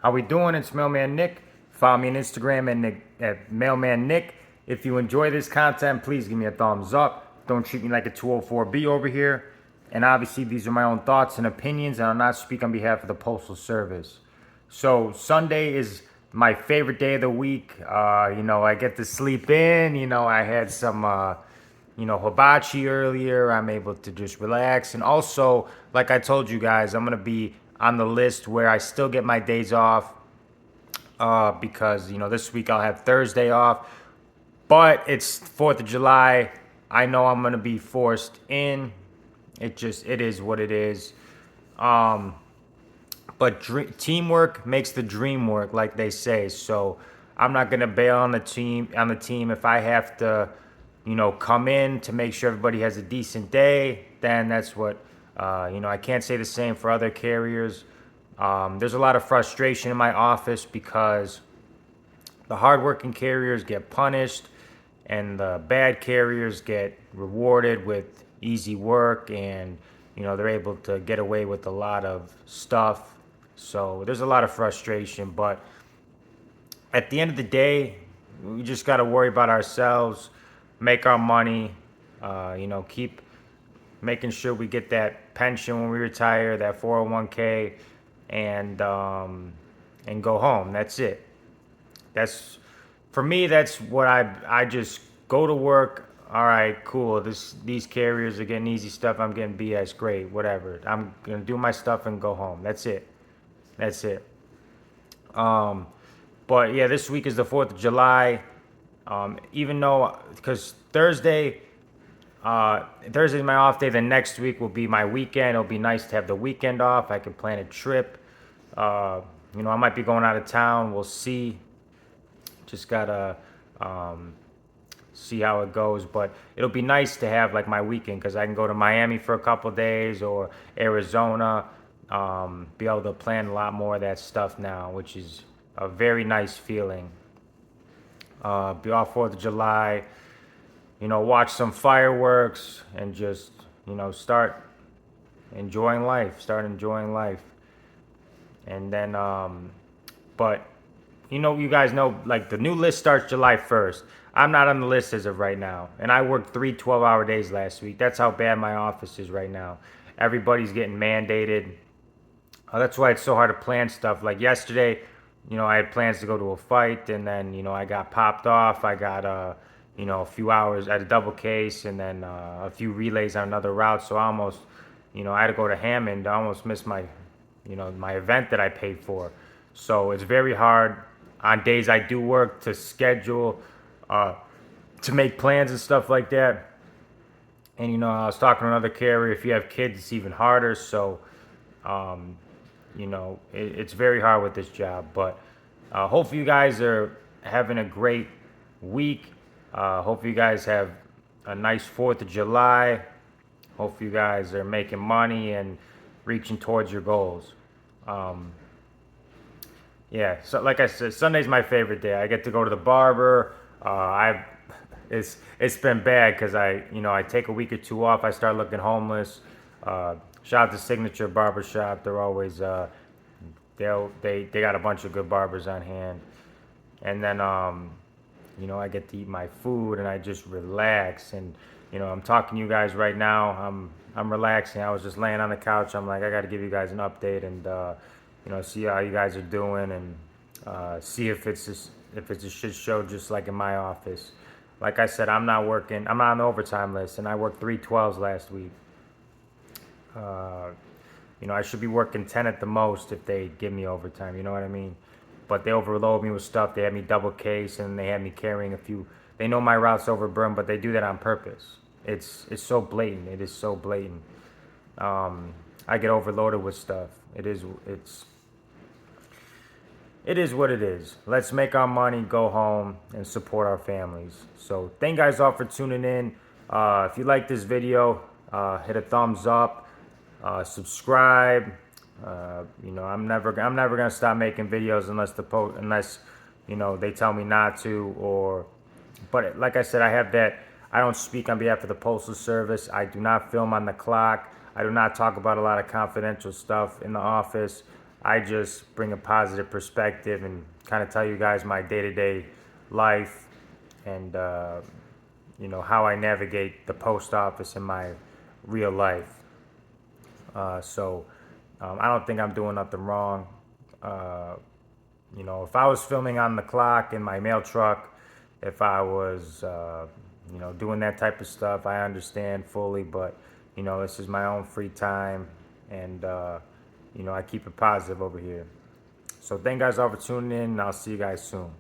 How we doing? It's Mailman Nick. Follow me on Instagram at Mailman Nick. If you enjoy this content, please give me a thumbs up. Don't treat me like a 204B over here. And obviously, these are my own thoughts and opinions, and I'll not speak on behalf of the Postal Service. So Sunday is my favorite day of the week. I get to sleep in. I had some, hibachi earlier. I'm able to just relax. And also, like I told you guys, I'm going to be on the list where I still get my days off because, this week I'll have Thursday off. But it's 4th of July. I know I'm going to be forced in. It is what it is. But teamwork makes the dream work, like they say. So I'm not gonna bail on the team if I have to, come in to make sure everybody has a decent day. Then that's what, I can't say the same for other carriers. There's a lot of frustration in my office because the hardworking carriers get punished, and the bad carriers get rewarded with easy work, and they're able to get away with a lot of stuff. So there's a lot of frustration, but at the end of the day, we just got to worry about ourselves, make our money, keep making sure we get that pension when we retire, that 401k, and go home. That's it. That's for me. That's what I just go to work. All right, cool. These carriers are getting easy stuff. I'm getting BS. Great, whatever. I'm gonna do my stuff and go home. That's it. That's it. Um, but yeah, this week is the 4th of July. Even though, because Thursday's my off day. The next week will be my weekend. It'll be nice to have the weekend off. I can plan a trip. I might be going out of town. We'll see. Just gotta see how it goes. But it'll be nice to have like my weekend because I can go to Miami for a couple days or Arizona. Be able to plan a lot more of that stuff now, which is a very nice feeling. Be off 4th of July, watch some fireworks and just, start enjoying life. Start enjoying life. And then, but, you guys know, like the new list starts July 1st. I'm not on the list as of right now. And I worked 3 12-hour days last week. That's how bad my office is right now. Everybody's getting mandated. That's why it's so hard to plan stuff. Like yesterday, I had plans to go to a fight, and then I got popped off. I got a few hours at a double case, and then a few relays on another route. So I almost, I had to go to Hammond. I almost missed my event that I paid for. So it's very hard on days I do work to schedule, to make plans and stuff like that. And I was talking to another carrier. If you have kids, it's even harder. So um, it's very hard with this job. But hopefully you guys are having a great week. Hopefully you guys have a nice 4th of July. Hopefully you guys are making money and reaching towards your goals. Um, yeah, so like I said, Sunday's my favorite day. I get to go to the barber. I it's been bad because I take a week or two off. I start looking homeless. Shout out to Signature Barbershop. They're always they got a bunch of good barbers on hand. And then I get to eat my food and I just relax. And I'm talking to you guys right now. I'm relaxing. I was just laying on the couch. I'm like, I got to give you guys an update and see how you guys are doing and see if it's a shit show just like in my office. Like I said, I'm not working. I'm not on the overtime list, and I worked 3 12s last week. Uh, I should be working 10 at the most if they give me overtime. You know what I mean? But they overload me with stuff. They had me double case, and they had me carrying a few. They know my route's overburdened, but they do that on purpose. It's so blatant. It is so blatant. I get overloaded with stuff. It is what it is. Let's make our money, go home, and support our families. So thank you guys all for tuning in. If you like this video, hit a thumbs up, subscribe. I'm never gonna stop making videos unless they tell me not to. But like I said, I have that. I don't speak on behalf of the Postal Service. I do not film on the clock. I do not talk about a lot of confidential stuff in the office. I just bring a positive perspective and kind of tell you guys my day-to-day life and how I navigate the post office in my real life. I don't think I'm doing nothing wrong. Uh, if I was filming on the clock in my mail truck, if I was, doing that type of stuff, I understand fully. But, this is my own free time, and I keep it positive over here. So thank you guys all for tuning in, and I'll see you guys soon.